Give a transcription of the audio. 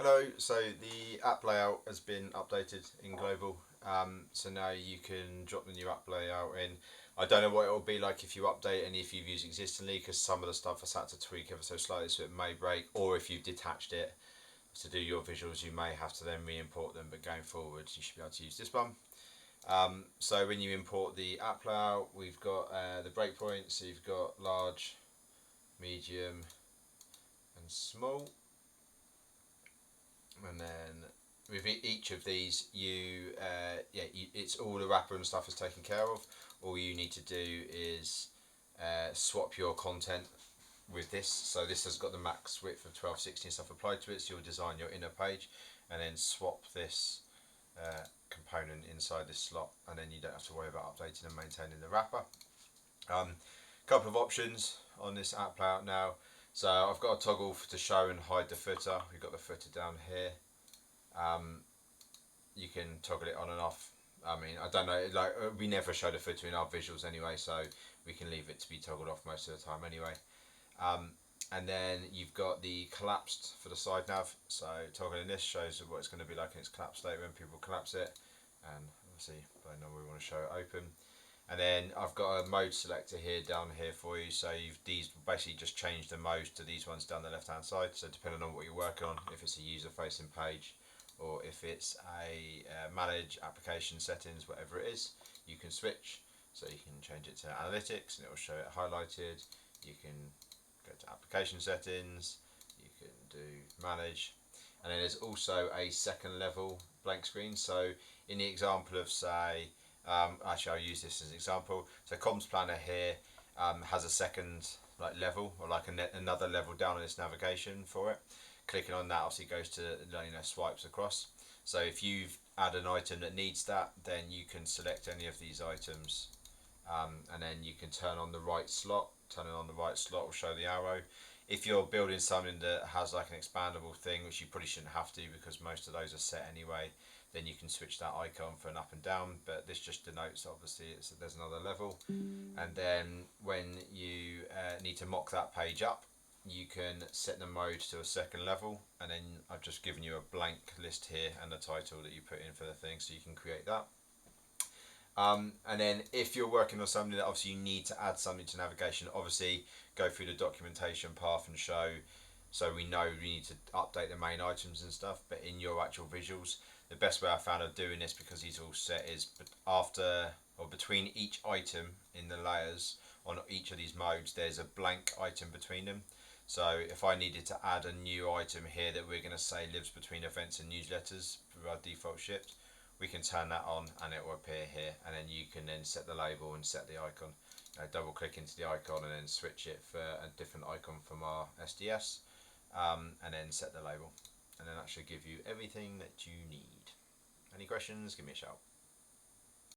Hello, so the app layout has been updated in Global. So now you can drop the new app layout in. I don't know what it will be like if you update any if you've used existingly, because some of the stuff has had to tweak ever so slightly, so it may break. Or if you've detached it to do your visuals, you may have to then re-import them. But going forward, you should be able to use this one. So when you import the app layout, we've got the breakpoints. So you've got large, medium, and small. And then with each of these, it's all the wrapper and stuff is taken care of. All you need to do is swap your content with this. So this has got the max width of 1260 and stuff applied to it. So you'll design your inner page and then swap this component inside this slot, and then you don't have to worry about updating and maintaining the wrapper. Couple of options on this app layout now. So I've got a toggle to show and hide the footer. We've got the footer down here. You can toggle it on and off. I mean, I don't know, like we never show the footer in our visuals anyway, so we can leave it to be toggled off most of the time anyway. And then you've got the collapsed for the side nav. So toggling this shows what it's going to be like in its collapsed state when people collapse it. And obviously, by now we want to show it open. And then I've got a mode selector here down here for you. So these basically just change the modes to these ones down the left hand side. So depending on what you're working on, if it's a user facing page or if it's a manage application settings, whatever it is, you can switch. So you can change it to analytics and it will show it highlighted. You can go to application settings, you can do manage, and then there's also a second level blank screen. So in the example of say, actually I'll use this as an example. So comms planner here has a second like level or like another level down in its navigation for it. Clicking on that obviously goes to swipes across. So if you've add an item that needs that, then you can select any of these items, and then you can turn on the right slot. Turning on the right slot will show the arrow. If you're building something that has like an expandable thing, which you probably shouldn't have to because most of those are set anyway, then you can switch that icon for an up and down, but this just denotes obviously there's another level. And then when you need to mock that page up, you can set the mode to a second level, and then I've just given you a blank list here and the title that you put in for the thing, so you can create that. And then if you're working on something that obviously you need to add something to navigation, obviously go through the documentation path and show, so we know we need to update the main items and stuff. But in your actual visuals, the best way I found of doing this, because these are all set, is after or between each item in the layers on each of these modes, there's a blank item between them. So if I needed to add a new item here that we're going to say lives between events and newsletters for our default shift, we can turn that on and it will appear here, and then you can then set the label and set the icon. Double click into the icon and then switch it for a different icon from our SDS, and then set the label, and then that should give you everything that you need. Any questions, give me a shout.